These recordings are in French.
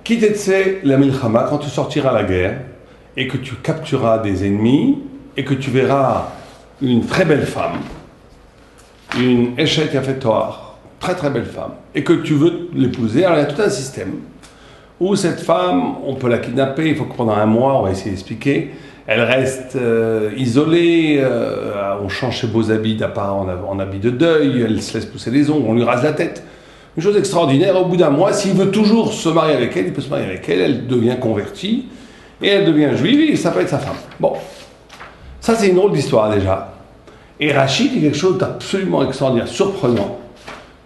Kitetse la milchama, quand tu sortiras à la guerre et que tu captureras des ennemis et que tu verras une très belle femme, une Eshet Yafetoar, très très belle femme, et que tu veux l'épouser, alors il y a tout un système où cette femme, on peut la kidnapper, il faut que pendant un mois, on va essayer d'expliquer, elle reste isolée, on change ses beaux habits en habit de deuil, elle se laisse pousser les ongles, on lui rase la tête. Une chose extraordinaire, au bout d'un mois, s'il veut toujours se marier avec elle, il peut se marier avec elle, elle devient convertie, et elle devient juive, et ça peut être sa femme. Bon, ça c'est une drôle d'histoire déjà. Et Rachid dit quelque chose d'absolument extraordinaire, surprenant.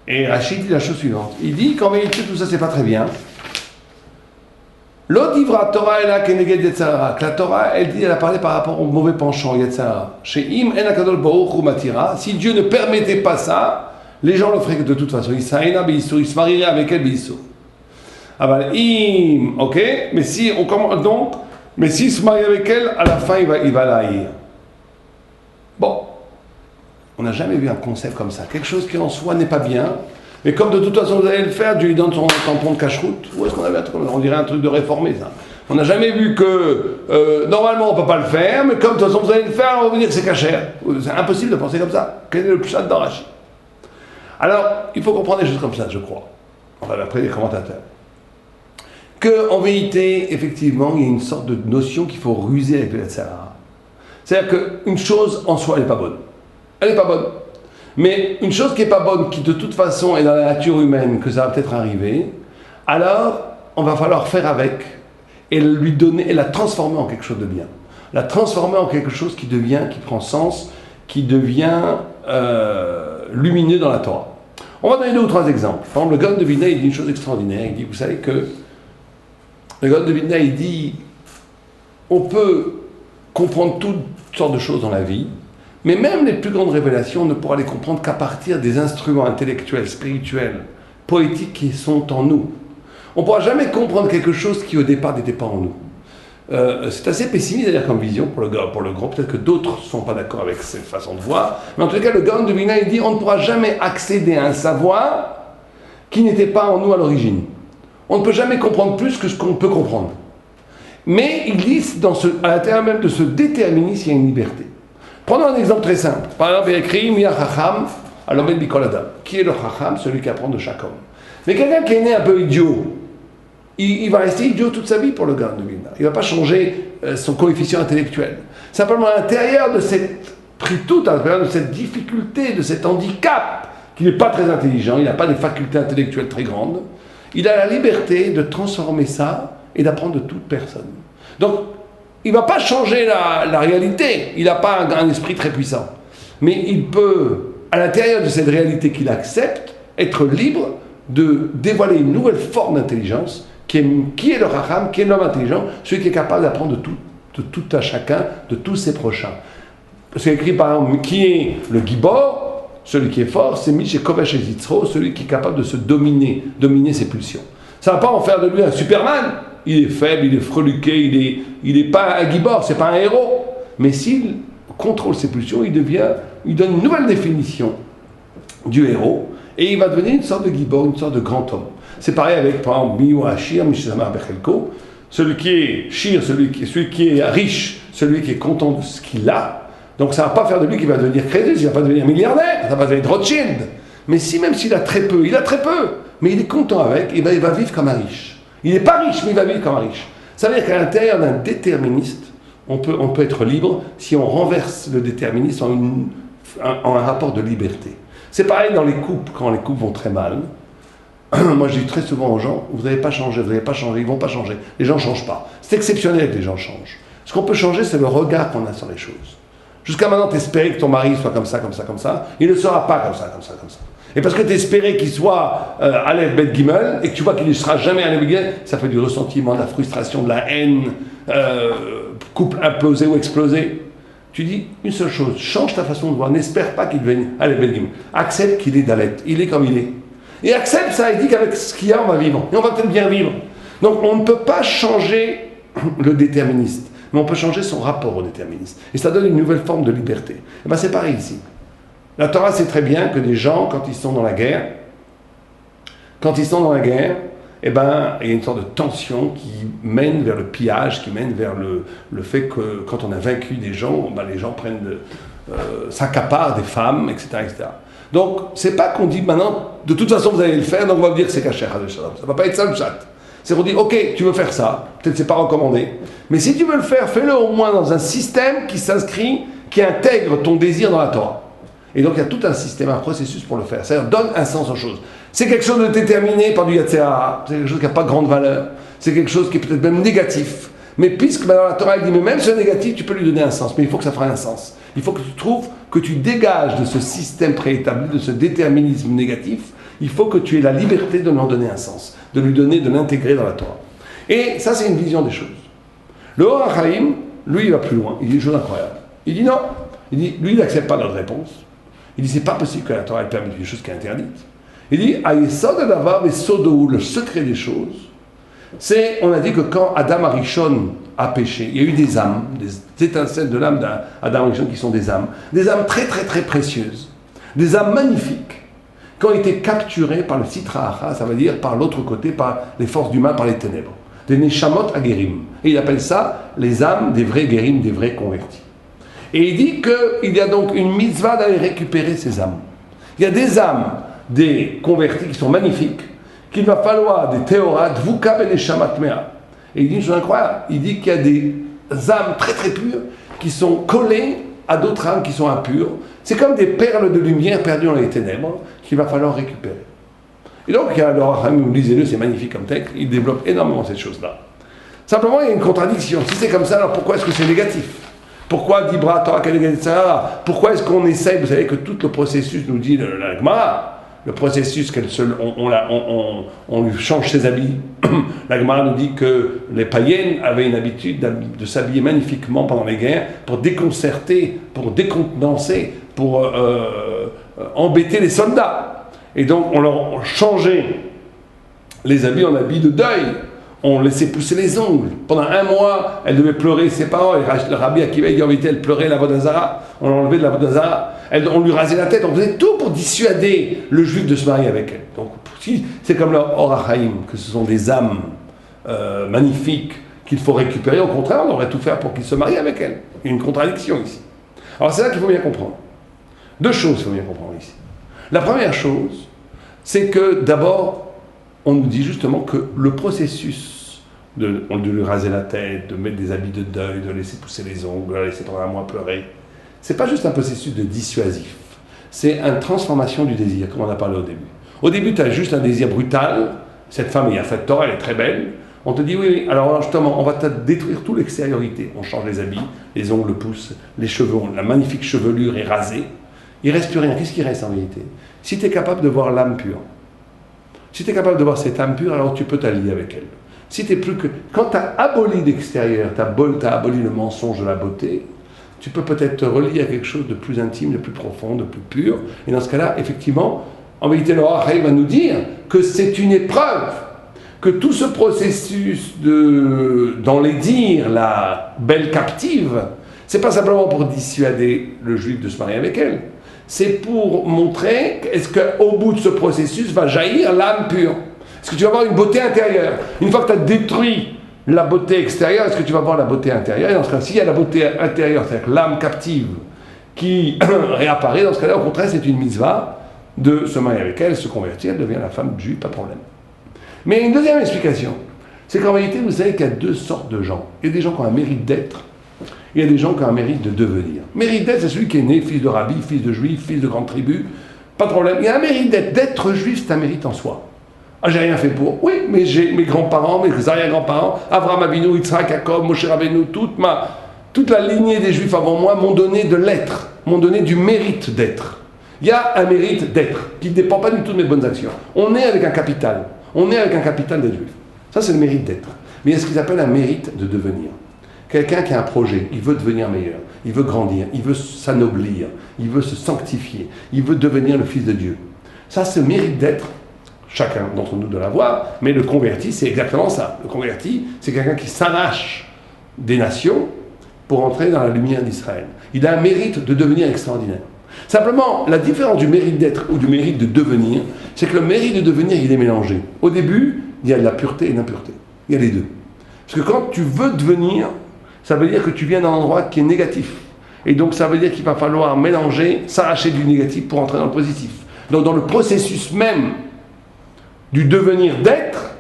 Et Rachid dit la chose suivante, il dit qu'en vérité tout ça c'est pas très bien. L'odivra Torah est là keneged yetzara. Que la Torah, elle dit, elle a parlé par rapport au mauvais penchant yetzara. Chez Im en akadol baruch hu matira. Si Dieu ne permettait pas ça, les gens le feraient de toute façon. Il se marierait avec elle beissour. Ah ben, Im, ok, mais si on commence donc, mais s'il se marie avec elle, à la fin il va la haïr. Bon, on n'a jamais vu un concept comme ça. Quelque chose qui en soi n'est pas bien. Mais comme de toute façon vous allez le faire, Dieu lui donne son tampon de cache-route. Où est-ce qu'on avait un truc comme ça? On dirait un truc de réformé, ça. On n'a jamais vu que, normalement on ne peut pas le faire, mais comme de toute façon vous allez le faire, on va vous dire que c'est cachère. C'est impossible de penser comme ça. Quel est le pshat dans Rashi? Alors, il faut comprendre des choses comme ça, je crois. On va après les commentateurs. Qu'en vérité, effectivement, il y a une sorte de notion qu'il faut ruser avec le Yetzirah. C'est-à-dire qu'une chose en soi, elle n'est pas bonne. Elle n'est pas bonne. Mais une chose qui n'est pas bonne, qui de toute façon est dans la nature humaine, que ça va peut-être arriver, alors on va falloir faire avec et lui donner, et la transformer en quelque chose de bien. La transformer en quelque chose qui prend sens, qui devient lumineux dans la Torah. On va donner 2 ou 3 exemples. Par exemple, le Gaon de Vilna, il dit une chose extraordinaire. Il dit, vous savez que le Gaon de Vilna, il dit, on peut comprendre toutes sortes de choses dans la vie, mais même les plus grandes révélations, on ne pourra les comprendre qu'à partir des instruments intellectuels, spirituels, poétiques qui sont en nous. On ne pourra jamais comprendre quelque chose qui au départ n'était pas en nous. C'est assez pessimiste d'ailleurs comme vision pour le groupe. Peut-être que d'autres ne sont pas d'accord avec cette façon de voir. Mais en tout cas, le Gaon de Vilna, il dit on ne pourra jamais accéder à un savoir qui n'était pas en nous à l'origine. On ne peut jamais comprendre plus que ce qu'on peut comprendre. Mais il dit, à l'intérieur même de ce déterminisme, il y a une liberté. Prenons un exemple très simple. Par exemple, il y a écrit Mia Chacham Alomed Bikol Adam. Qui est le Chacham? Celui qui apprend de chaque homme. Mais quelqu'un qui est né un peu idiot, il va rester idiot toute sa vie pour le Gaon de Vilna. Il ne va pas changer son coefficient intellectuel. Simplement, à l'intérieur de cette à l'intérieur de cette difficulté, de cet handicap, qu'il n'est pas très intelligent, il n'a pas des facultés intellectuelles très grandes, il a la liberté de transformer ça et d'apprendre de toute personne. Donc, il ne va pas changer la réalité, il n'a pas un esprit très puissant. Mais il peut, à l'intérieur de cette réalité qu'il accepte, être libre de dévoiler une nouvelle forme d'intelligence qui est le Racham, qui est l'homme intelligent, celui qui est capable d'apprendre de tout à chacun, de tous ses prochains. C'est écrit par exemple, qui est le Gibor, celui qui est fort, c'est Miché Kovesh et Zitzro, celui qui est capable de se dominer ses pulsions. Ça ne va pas en faire de lui un Superman. Il est faible, il est freluqué, il n'est pas un Gibor, c'est pas un héros. Mais s'il contrôle ses pulsions, il donne une nouvelle définition du héros, et il va devenir une sorte de Gibor, une sorte de grand homme. C'est pareil avec, par exemple, Miou Hachir, Mishizamar Bechelko, celui qui est Shir, celui qui est riche, celui qui est content de ce qu'il a. Donc ça ne va pas faire de lui qu'il va devenir crédit, il ne va pas devenir milliardaire, ça va devenir Rothschild. Mais même s'il a très peu, mais il est content avec, et ben il va vivre comme un riche. Il n'est pas riche, mais il va vivre comme un riche. Ça veut dire qu'à l'intérieur d'un déterministe, on peut être libre si on renverse le déterminisme en un rapport de liberté. C'est pareil dans les couples, quand les couples vont très mal. Moi je dis très souvent aux gens, vous n'allez pas changer, ils ne vont pas changer. Les gens ne changent pas. C'est exceptionnel que les gens changent. Ce qu'on peut changer, c'est le regard qu'on a sur les choses. Jusqu'à maintenant, t'espérais que ton mari soit comme ça. Il ne sera pas comme ça. Et parce que t'espérais qu'il soit Aleph Bet Gimel, et que tu vois qu'il ne sera jamais Aleph Bet Gimel, ça fait du ressentiment, de la frustration, de la haine, couple implosé ou explosé. Tu dis une seule chose, change ta façon de voir, n'espère pas qu'il devienne Aleph Bet Gimel. Accepte qu'il est Dalet, il est comme il est. Et accepte ça, et dit qu'avec ce qu'il y a, on va vivre. Et on va peut-être bien vivre. Donc on ne peut pas changer le déterministe, mais on peut changer son rapport au déterministe. Et ça donne une nouvelle forme de liberté. Et bien c'est pareil ici. La Torah sait très bien que des gens, quand ils sont dans la guerre, eh ben, il y a une sorte de tension qui mène vers le pillage, qui mène vers le fait que quand on a vaincu des gens, ben, les gens s'accaparent des femmes, etc., etc. Donc, c'est pas qu'on dit maintenant, de toute façon vous allez le faire, donc on va vous dire que c'est caché. Ça va pas être ça le chat. C'est qu'on dit, ok, tu veux faire ça, peut-être c'est pas recommandé, mais si tu veux le faire, fais-le au moins dans un système qui s'inscrit, qui intègre ton désir dans la Torah. Et donc il y a tout un système, un processus pour le faire. C'est-à-dire, donne un sens aux choses. C'est quelque chose de déterminé par du Yetzer-Hara, c'est quelque chose qui n'a pas grande valeur, c'est quelque chose qui est peut-être même négatif. Mais puisque dans la Torah, il dit, mais même ce négatif, tu peux lui donner un sens, mais il faut que ça fasse un sens. Il faut que tu trouves, que tu dégages de ce système préétabli, de ce déterminisme négatif, il faut que tu aies la liberté de lui en donner un sens, de lui donner, de l'intégrer dans la Torah. Et ça, c'est une vision des choses. Le Or HaChaim, lui, il va plus loin, il dit une chose incroyable. Il dit non, lui, il n'accepte pas notre réponse. Il dit, c'est pas possible que la Torah elle permette une chose qui est interdite. Il dit, Ayesod Adavar et Sodou, le secret des choses, c'est, on a dit que quand Adam Arishon a péché, il y a eu des âmes, des étincelles de l'âme d'Adam Arishon qui sont des âmes très très très précieuses, des âmes magnifiques, qui ont été capturées par le Sitra Achra, ça veut dire par l'autre côté, par les forces du mal, par les ténèbres, des Neshamot Agerim. Et il appelle ça les âmes des vrais Gerim, des vrais convertis. Et il dit qu'il y a donc une mitzvah d'aller récupérer ces âmes. Il y a des âmes, des convertis qui sont magnifiques, qu'il va falloir des théorat, dvuka ben neshamat mea. Et il dit une chose incroyable, il dit qu'il y a des âmes très très pures qui sont collées à d'autres âmes qui sont impures. C'est comme des perles de lumière perdues dans les ténèbres qu'il va falloir récupérer. Et donc, il y a lisez-le, c'est magnifique comme texte, il développe énormément cette chose-là. Simplement, il y a une contradiction. Si c'est comme ça, alors pourquoi est-ce que c'est négatif ? Pourquoi Dibra Torah Kadegatzara? Pourquoi est-ce qu'on essaye? Vous savez que tout le processus nous dit la Gemara, le processus on lui change ses habits. La Gemara nous dit que les païennes avaient une habitude de s'habiller magnifiquement pendant les guerres pour déconcerter, pour décontenancer, pour embêter les soldats. Et donc on leur changeait les habits en habits de deuil. On laissait pousser les ongles. Pendant un mois, elle devait pleurer ses parents. Le Rabbi Akiva, il dit, elle pleurait la Vodazara. On l'enlevait de la Vodazara. On lui rasait la tête. On faisait tout pour dissuader le juif de se marier avec elle. Donc, c'est comme le Or HaChaim, que ce sont des âmes magnifiques qu'il faut récupérer. Au contraire, on devrait tout faire pour qu'il se marie avec elle. Il y a une contradiction ici. Alors, c'est là qu'il faut bien comprendre. Deux choses qu'il faut bien comprendre ici. La première chose, c'est que d'abord, on nous dit justement que le processus de lui raser la tête, de mettre des habits de deuil, de laisser pousser les ongles, de laisser pendant un mois pleurer, c'est pas juste un processus de dissuasif, c'est une transformation du désir, comme on a parlé au début. Au début, tu as juste un désir brutal, cette femme, il y a fait Torah, elle est très belle, on te dit oui, alors justement, on va te détruire toute l'extériorité, on change les habits, les ongles poussent, les cheveux, la magnifique chevelure est rasée, il reste plus rien, qu'est-ce qui reste en réalité? Si tu es capable de voir l'âme pure, si tu es capable de voir cette âme pure, alors tu peux t'allier avec elle. Si t'es plus que... Quand tu as aboli l'extérieur, tu as aboli le mensonge de la beauté, tu peux peut-être te relier à quelque chose de plus intime, de plus profond, de plus pur. Et dans ce cas-là, effectivement, en vérité, le Or HaChaim va nous dire que c'est une épreuve, que tout ce processus dans les dires, la belle captive, c'est pas simplement pour dissuader le juif de se marier avec elle. C'est pour montrer est-ce qu'au bout de ce processus va jaillir l'âme pure. Est-ce que tu vas avoir une beauté intérieure? Une fois que tu as détruit la beauté extérieure, est-ce que tu vas voir la beauté intérieure? Et dans ce cas, s'il y a la beauté intérieure, c'est-à-dire l'âme captive qui réapparaît, dans ce cas-là, au contraire, c'est une mitzvah de se marier avec elle, se convertir, elle devient la femme juive, pas de problème. Mais une deuxième explication, c'est qu'en réalité, vous savez qu'il y a deux sortes de gens. Il y a des gens qui ont un mérite d'être, il y a des gens qui ont un mérite de devenir. Mérite d'être, c'est celui qui est né, fils de rabbi, fils de juif, fils de grande tribu, pas de problème. Il y a un mérite d'être. D'être juif, c'est un mérite en soi. Ah, j'ai rien fait pour. Oui, mais j'ai mes grands-parents, mes arrière-grands-parents, Avraham Avinu, Yitzhak, Jacob, Moshe Rabbeinu, toute la lignée des juifs avant moi m'ont donné de l'être, m'ont donné du mérite d'être. Il y a un mérite d'être qui ne dépend pas du tout de mes bonnes actions. On est avec un capital. On est avec un capital d'être juif. Ça, c'est le mérite d'être. Mais il y a ce qu'ils appellent un mérite de devenir. Quelqu'un qui a un projet, il veut devenir meilleur, il veut grandir, il veut s'anoblir, il veut se sanctifier, il veut devenir le Fils de Dieu. Ça, c'est le mérite d'être. Chacun d'entre nous doit l'avoir, mais le converti, c'est exactement ça. Le converti, c'est quelqu'un qui s'arrache des nations pour entrer dans la lumière d'Israël. Il a un mérite de devenir extraordinaire. Simplement, la différence du mérite d'être ou du mérite de devenir, c'est que le mérite de devenir, il est mélangé. Au début, il y a de la pureté et de l'impureté. Il y a les deux. Parce que quand tu veux devenir, ça veut dire que tu viens d'un endroit qui est négatif. Et donc ça veut dire qu'il va falloir mélanger, s'arracher du négatif pour entrer dans le positif. Donc dans le processus même du devenir d'être,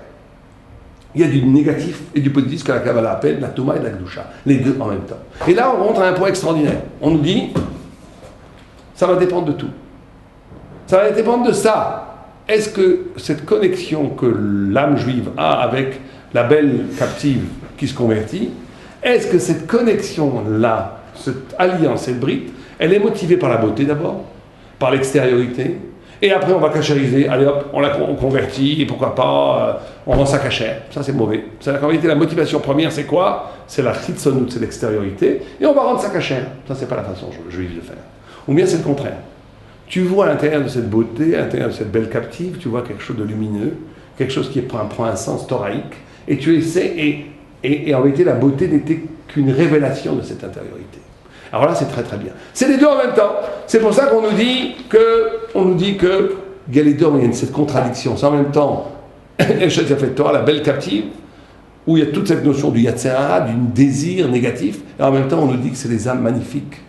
il y a du négatif et du positif, ce que la Kabbalah appelle la Touma et la Gdusha. Les deux en même temps. Et là, on rentre à un point extraordinaire. On nous dit, ça va dépendre de tout. Ça va dépendre de ça. Est-ce que cette connexion que l'âme juive a avec la belle captive qui se convertit, est-ce que cette connexion-là, cette alliance, cette brite, elle est motivée par la beauté d'abord, par l'extériorité, et après on va cachériser, allez hop, on convertit, et pourquoi pas, on rend ça cachère. Ça c'est mauvais. C'est-à-dire qu'en réalité la motivation première c'est quoi? C'est la chitzonout, c'est l'extériorité, et on va rendre ça cachère. Ça c'est pas la façon juive de faire. Ou bien c'est le contraire. Tu vois à l'intérieur de cette beauté, à l'intérieur de cette belle captive, tu vois quelque chose de lumineux, quelque chose qui prend un sens thoraïque, et tu essaies, et en réalité la beauté n'était qu'une révélation de cette intériorité. Alors là, c'est très très bien. C'est les deux en même temps. C'est pour ça qu'on nous dit que il y a les deux, mais il y a cette contradiction. C'est en même temps, Torah, la belle captive, où il y a toute cette notion du Yatzera, du désir négatif, et en même temps, on nous dit que c'est les âmes magnifiques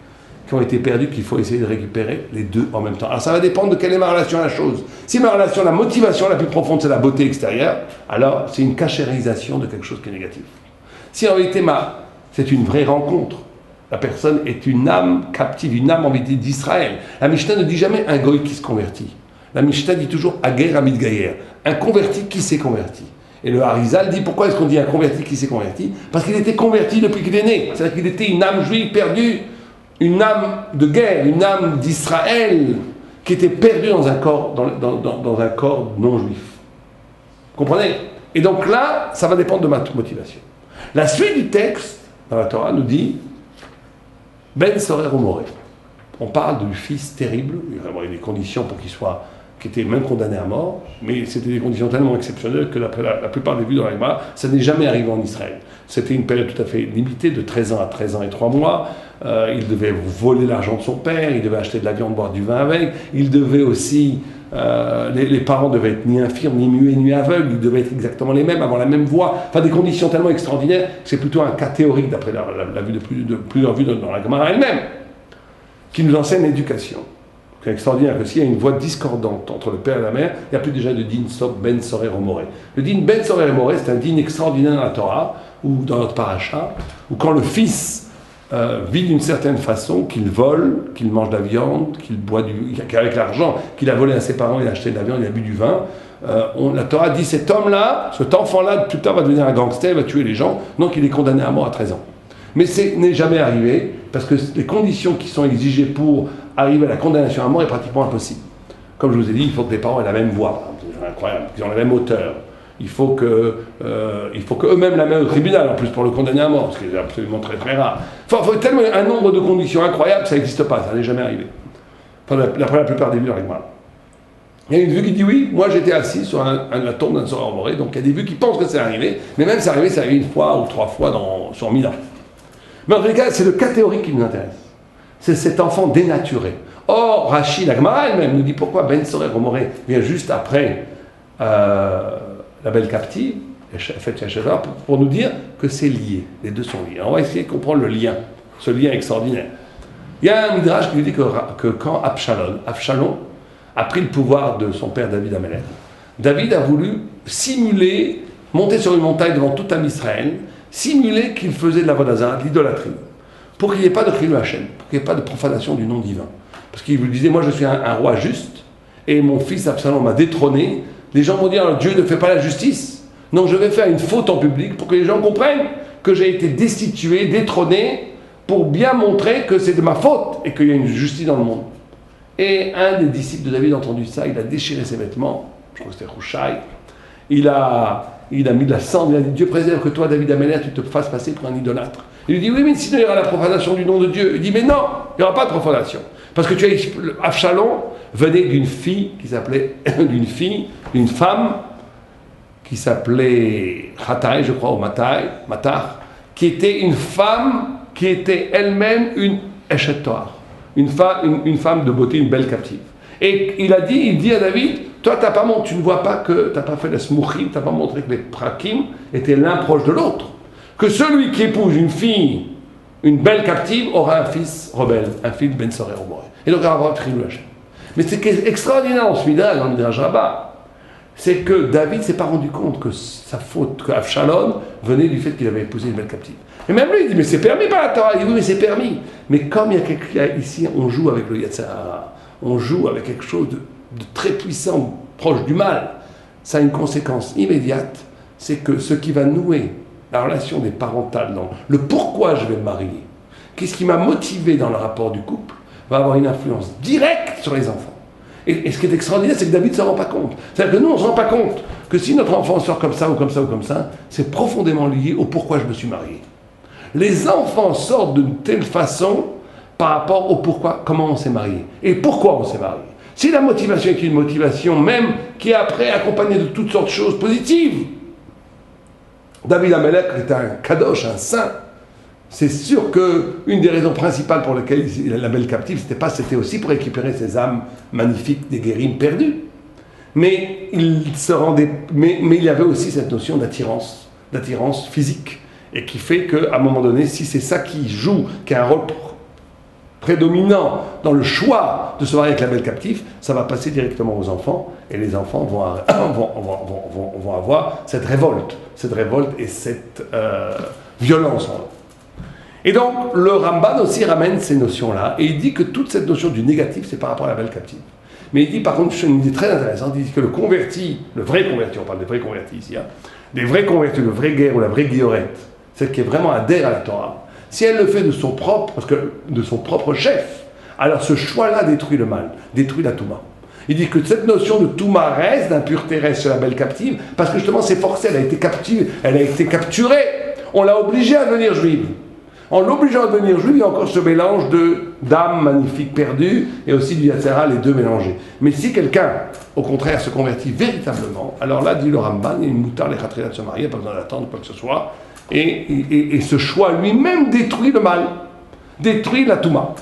qui ont été perdues, qu'il faut essayer de récupérer les deux en même temps. Alors ça va dépendre de quelle est ma relation à la chose. Si ma relation, la motivation la plus profonde, c'est la beauté extérieure, alors c'est une cachérisation de quelque chose qui est négatif. Si en réalité, c'est une vraie rencontre, la personne est une âme captive, une âme en vérité d'Israël. La Mishnah ne dit jamais un goy qui se convertit. La Mishnah dit toujours Ager Amid Gayer, un converti qui s'est converti. Et le Harizal dit pourquoi est-ce qu'on dit un converti qui s'est converti? Parce qu'il était converti depuis qu'il est né. C'est-à-dire qu'il était une âme juive perdue, une âme de guerre, une âme d'Israël qui était perdue dans un corps, dans un corps non juif. Vous comprenez? Et donc là, ça va dépendre de ma motivation. La suite du texte dans la Torah nous dit Ben Sorer Omoré. On parle du fils terrible, il y avait des conditions pour qu'il soit, qui étaient même condamné à mort, mais c'était des conditions tellement exceptionnelles que d'après la plupart des vues dans la Gemara, ça n'est jamais arrivé en Israël. C'était une période tout à fait limitée, de 13 ans à 13 ans et 3 mois. Il devait voler l'argent de son père, il devait acheter de la viande, boire du vin avec, il devait aussi... les parents devaient être ni infirmes, ni muets, ni aveugles, ils devaient être exactement les mêmes, avoir la même voix, enfin des conditions tellement extraordinaires, c'est plutôt un cas théorique d'après la vue de plusieurs vues dans la Gemara elle-même, qui nous enseigne l'éducation. C'est extraordinaire que s'il y a une voix discordante entre le père et la mère, il n'y a plus déjà de din ben sorer omoré. Le din ben sorer omoré, c'est un din extraordinaire dans la Torah, ou dans notre paracha, où quand le fils vit d'une certaine façon, qu'il vole, qu'il mange de la viande, qu'il boit qu'avec l'argent qu'il a volé à ses parents, il a acheté de la viande, il a bu du vin, la Torah dit cet homme-là, cet enfant-là, plus tard va devenir un gangster, va tuer les gens, donc il est condamné à mort à 13 ans. Mais ce n'est jamais arrivé, parce que les conditions qui sont exigées pour arriver à la condamnation à mort est pratiquement impossible. Comme je vous ai dit, il faut que les parents aient la même voix, c'est incroyable, qu'ils ont la même hauteur. Il faut qu'eux-mêmes l'amènent au tribunal, en plus, pour le condamner à mort, parce que c'est absolument très très rare. Enfin, il faut tellement un nombre de conditions incroyables, ça n'existe pas, ça n'est jamais arrivé. Enfin, d'après la plupart des vues dans les Gemara. Il y a une vue qui dit oui, moi j'étais assis sur la tombe d'un Sorer Omoré, donc il y a des vues qui pensent que c'est arrivé, mais même c'est arrivé une fois ou 3 fois sur 1000 ans. Mais en tout cas, c'est le cas théorique qui nous intéresse. C'est cet enfant dénaturé. Or, Rashi, la Gemara elle-même, nous dit pourquoi Ben Sorer Omoré vient juste après la belle captive, pour nous dire que c'est lié. Les deux sont liés. On va essayer de comprendre le lien, ce lien extraordinaire. Il y a un midrash qui nous dit que quand Absalom a pris le pouvoir de son père David Amelech, David a voulu simuler, monter sur une montagne devant tout un Israël, simuler qu'il faisait de la vodazara, de l'idolâtrie, pour qu'il n'y ait pas de chilul Hashem, pour qu'il n'y ait pas de profanation du nom divin. Parce qu'il lui disait, moi je suis un roi juste, et mon fils Absalom m'a détrôné. Les gens vont dire, Dieu ne fait pas la justice. Non, je vais faire une faute en public pour que les gens comprennent que j'ai été destitué, détrôné, pour bien montrer que c'est de ma faute et qu'il y a une justice dans le monde. Et un des disciples de David a entendu ça, il a déchiré ses vêtements, je crois que c'était Hushai, il a mis de la cendre, il a dit, Dieu préserve que toi, David Amelech, tu te fasses passer pour un idolâtre. Il lui dit, oui, mais sinon il y aura la profanation du nom de Dieu. Il dit, mais non, il n'y aura pas de profanation. Parce que Absalom venait d'une fille qui s'appelait, d'une femme qui s'appelait Hatai, je crois, ou Matar, qui était une femme qui était elle-même une Eshet Toar, une femme de beauté, une belle captive. Et il dit à David, toi tu ne vois pas que tu n'as pas fait la smouchim, tu n'as pas montré que les prakim étaient l'un proche de l'autre. Que celui qui épouse une fille, une belle captive, aura un fils rebelle, un fils Ben Sorer au Moré. Et donc il va avoir Trilou Hachem. Mais ce qui est extraordinaire dans ce Midrash, dans le Midrash Rabbah, c'est que David ne s'est pas rendu compte que sa faute, que Avshalom venait du fait qu'il avait épousé une belle captive. Et même lui, il dit, mais c'est permis par la Torah. Il dit, oui, mais c'est permis. Mais comme il y a ici, on joue avec le Yetzer Hara, on joue avec quelque chose de très puissant, proche du mal, ça a une conséquence immédiate, c'est que ce qui va nouer la relation des parentales, dans le pourquoi je vais me marier, qu'est-ce qui m'a motivé dans le rapport du couple, va avoir une influence directe sur les enfants. Et ce qui est extraordinaire, c'est que David ne se rend pas compte. C'est-à-dire que nous, on ne se rend pas compte que si notre enfant sort comme ça ou comme ça ou comme ça, c'est profondément lié au pourquoi je me suis marié. Les enfants sortent d'une telle façon par rapport au pourquoi, comment on s'est marié. Et pourquoi on s'est marié. Si la motivation est une motivation même qui est après accompagnée de toutes sortes de choses positives, David Amelech était un kadosh, un saint. C'est sûr qu'une des raisons principales pour lesquelles il a la belle captive, c'était aussi pour récupérer ces âmes magnifiques des guérims perdus. Mais il y avait aussi cette notion d'attirance physique, et qui fait qu'à un moment donné, si c'est ça qui joue, qui a un rôle prédominant dans le choix de se marier avec la belle captive, ça va passer directement aux enfants, et les enfants vont avoir cette révolte et cette violence en eux. Et donc, le Ramban aussi ramène ces notions-là, et il dit que toute cette notion du négatif, c'est par rapport à la belle captive. Mais il dit par contre une idée très intéressante, il dit que le converti, le vrai converti, on parle des vrais convertis ici, des vrais convertis, le vrai guerre ou la vraie guillorette, celle qui est vraiment adhère à la Torah, si elle le fait de son propre chef, alors ce choix-là détruit le mal, détruit la Touma. Il dit que cette notion de Touma reste, d'impureté reste sur la belle captive, parce que justement c'est forcé, elle a été capturée, on l'a obligée à devenir juive. En l'obligeant à devenir juif, il y a encore ce mélange d'âmes magnifiques perdues et aussi du Yatzera, les deux mélangés. Mais si quelqu'un, au contraire, se convertit véritablement, alors là, dit le Ramban, il y a une moutard, les khatrilas de se marier, pas besoin d'attendre quoi que ce soit, et ce choix lui-même détruit le mal, détruit la Touma.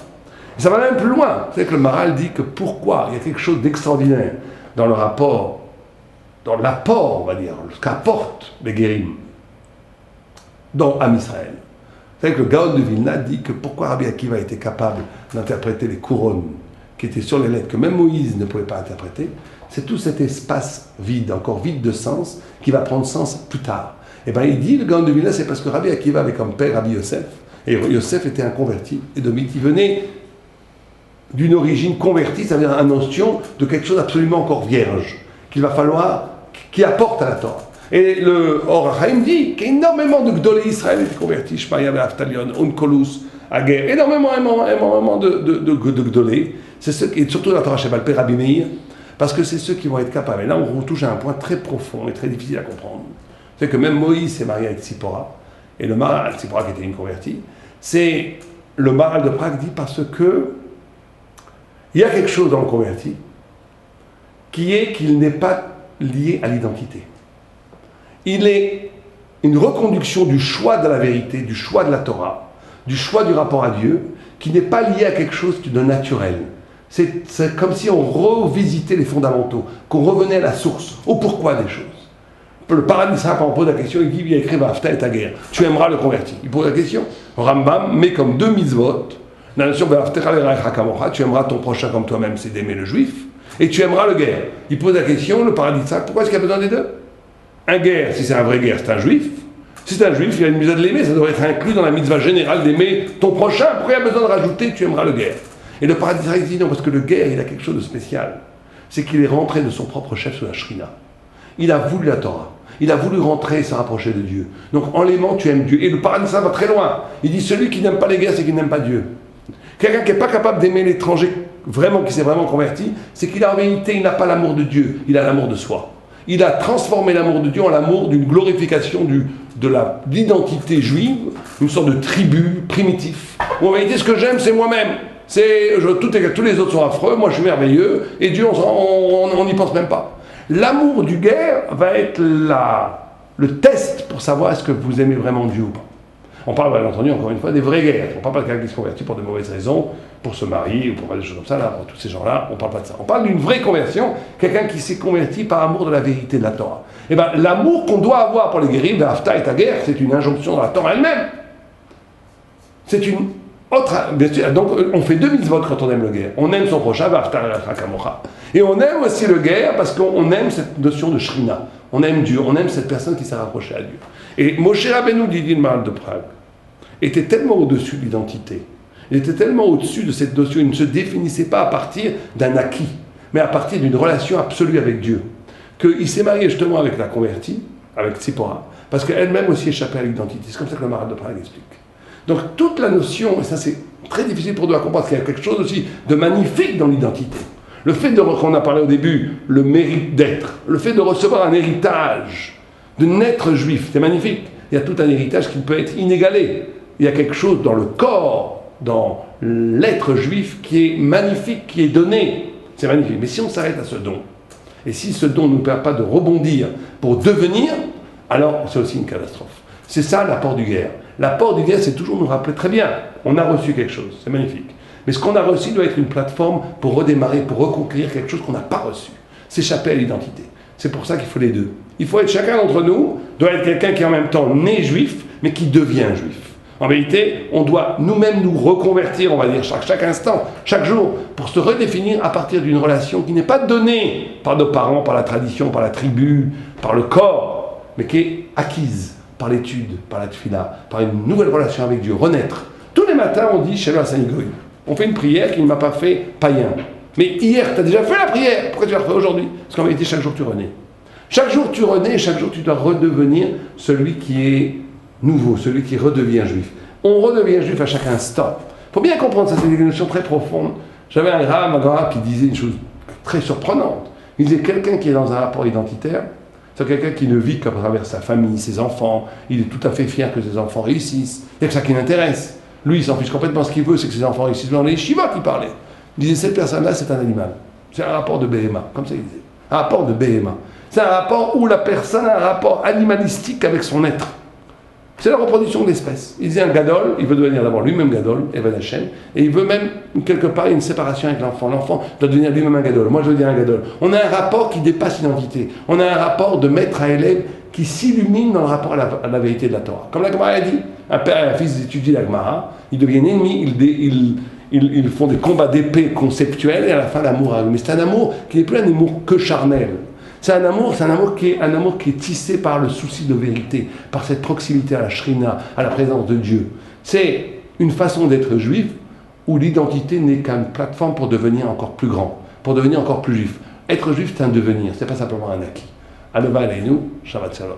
Et ça va même plus loin. C'est que le Maharal dit que pourquoi il y a quelque chose d'extraordinaire dans le rapport, dans l'apport, on va dire, ce qu'apportent les guérim dans Am Israël. C'est que le Gaon de Vilna dit que pourquoi Rabbi Akiva était capable d'interpréter les couronnes qui étaient sur les lettres que même Moïse ne pouvait pas interpréter, c'est tout cet espace vide, encore vide de sens, qui va prendre sens plus tard. Et bien il dit, le Gaon de Vilna, c'est parce que Rabbi Akiva avait comme père Rabbi Yosef, et Yosef était un converti, et Domit, il venait d'une origine convertie, ça veut dire une notion de quelque chose d'absolument encore vierge, qu'il va falloir, qui apporte à la Torah. Et le Or HaChaim dit qu'énormément de Gdolé Israël étaient convertis, Shmaya Aftalion, Onkolus, Aguer, énormément de Gdolé, c'est ceux qui, et surtout dans la Torah Shebal Peh, Rabbi Meir, parce que c'est ceux qui vont être capables. Et là, on touche à un point très profond et très difficile à comprendre. C'est que même Moïse s'est marié avec Tzipora, et le Maharal, Tzipora qui était une convertie, c'est le Maharal de Prague dit parce que il y a quelque chose dans le converti qui est qu'il n'est pas lié à l'identité. Il est une reconduction du choix de la vérité, du choix de la Torah, du choix du rapport à Dieu, qui n'est pas lié à quelque chose de naturel. C'est comme si on revisitait les fondamentaux, qu'on revenait à la source, au pourquoi des choses. Le paradis, ça, on pose la question, il dit, il y a écrit Vafta et ta guerre. Tu aimeras le converti. Il pose la question, Rambam met comme deux mitzvot, la notion tu aimeras ton prochain comme toi-même, c'est d'aimer le juif, et tu aimeras le guerre. Il pose la question, le paradis, pourquoi est-ce qu'il y a besoin des deux? Un guerre, si c'est un vrai guerre, c'est un juif. Si c'est un juif, il a une mitzvah de l'aimer, ça devrait être inclus dans la mitzvah générale d'aimer ton prochain. Pourquoi il y a besoin de rajouter tu aimeras le guerre? Et le paradis dit non, parce que le guerre, il a quelque chose de spécial. C'est qu'il est rentré de son propre chef sous la shrina. Il a voulu la Torah. Il a voulu rentrer et se rapprocher de Dieu. Donc en l'aimant, tu aimes Dieu. Et le paradis va très loin. Il dit celui qui n'aime pas les guerres, c'est qu'il n'aime pas Dieu. Quelqu'un qui n'est pas capable d'aimer l'étranger, vraiment, qui s'est vraiment converti, c'est qu'il a en réalité, il n'a pas l'amour de Dieu, il a l'amour de soi. Il a transformé l'amour de Dieu en l'amour d'une glorification de l'identité juive, une sorte de tribu primitif. Où en réalité, ce que j'aime, c'est moi-même. Tous les autres sont affreux, moi je suis merveilleux, et Dieu, on n'y pense même pas. L'amour du guerre va être le test pour savoir est-ce que vous aimez vraiment Dieu ou pas. On parle bien entendu, encore une fois, des vraies guerres. On ne parle pas de quelqu'un qui se convertit pour de mauvaises raisons, pour se marier ou pour faire des choses comme ça. Là, pour tous ces gens-là, on ne parle pas de ça. On parle d'une vraie conversion, quelqu'un qui s'est converti par amour de la vérité de la Torah. Eh bien, l'amour qu'on doit avoir pour les guéris, V'ahavta et guerre, c'est une injonction dans la Torah elle-même. C'est une autre. Bien sûr, donc, on fait 2 mitzvot quand on aime le guerre. On aime son prochain, V'ahavta kamocha. Et on aime aussi le guerre parce qu'on aime cette notion de shrina. On aime Dieu, on aime cette personne qui s'est rapprochée à Dieu. Et Moshe Rabbeinu, dit le Maharal de Prague, était tellement au-dessus de l'identité. Il était tellement au-dessus de cette notion, il ne se définissait pas à partir d'un acquis, mais à partir d'une relation absolue avec Dieu. Qu'il s'est marié justement avec la convertie, avec Tzipora, parce qu'elle-même aussi échappait à l'identité. C'est comme ça que le Maharal de Prague explique. Donc toute la notion, et ça c'est très difficile pour nous à comprendre, parce qu'il y a quelque chose aussi de magnifique dans l'identité. Le fait qu'on a parlé au début, le mérite d'être, le fait de recevoir un héritage, de naître juif, c'est magnifique. Il y a tout un héritage qui peut être inégalé. Il y a quelque chose dans le corps, dans l'être juif qui est magnifique, qui est donné. C'est magnifique. Mais si on s'arrête à ce don, et si ce don ne nous permet pas de rebondir pour devenir, alors c'est aussi une catastrophe. C'est ça l'apport du guerre. L'apport du guerre, c'est toujours nous rappeler très bien, on a reçu quelque chose, c'est magnifique. Mais ce qu'on a reçu doit être une plateforme pour redémarrer, pour reconquérir quelque chose qu'on n'a pas reçu. S'échapper à l'identité. C'est pour ça qu'il faut les deux. Il faut être, chacun d'entre nous doit être quelqu'un qui est en même temps né juif, mais qui devient juif. En vérité, on doit nous-mêmes nous reconvertir, on va dire, chaque instant, chaque jour, pour se redéfinir à partir d'une relation qui n'est pas donnée par nos parents, par la tradition, par la tribu, par le corps, mais qui est acquise par l'étude, par la tefila, par une nouvelle relation avec Dieu, renaître. Tous les matins, on dit Sheva Sanigoy. On fait une prière qui ne m'a pas fait païen. Mais hier, tu as déjà fait la prière. Pourquoi tu la refais aujourd'hui? Parce qu'en vérité, chaque jour, tu renais. Chaque jour, tu renais, chaque jour, tu dois redevenir celui qui est nouveau, celui qui redevient juif. On redevient juif à chaque instant. Il faut bien comprendre, ça c'est une notion très profonde. J'avais un Rav qui disait une chose très surprenante. Il disait, quelqu'un qui est dans un rapport identitaire, c'est quelqu'un qui ne vit qu'à travers sa famille, ses enfants. Il est tout à fait fier que ses enfants réussissent. Il n'y a que ça qui l'intéresse. Lui, il s'en fiche complètement. Ce qu'il veut, c'est que ses enfants réussissent. Dans les Shiva qui parlaient. Il disait, cette personne-là, c'est un animal. C'est un rapport de Béhéma. Comme ça, il disait. Un rapport de Béhéma. C'est un rapport où la personne a un rapport animalistique avec son être. C'est la reproduction de l'espèce. Il disait un gadol, il veut devenir d'abord lui-même gadol, Even Hashem, et il veut même, quelque part, une séparation avec l'enfant. L'enfant doit devenir lui-même un gadol. Moi, je veux dire un gadol. On a un rapport qui dépasse l'identité. On a un rapport de maître à élève qui s'illumine dans le rapport à la vérité de la Torah. Comme la Gemara a dit, un père et un fils étudient la Gemara, ils deviennent ennemis, ils font des combats d'épée conceptuels, et à la fin, l'amour arrive. Mais c'est un amour qui n'est plus un amour que charnel. C'est un amour qui est tissé par le souci de vérité, par cette proximité à la shrina, à la présence de Dieu. C'est une façon d'être juif où l'identité n'est qu'une plateforme pour devenir encore plus grand, pour devenir encore plus juif. Être juif, c'est un devenir, c'est pas simplement un acquis. Aleva Aleinu, Shabbat Shalom.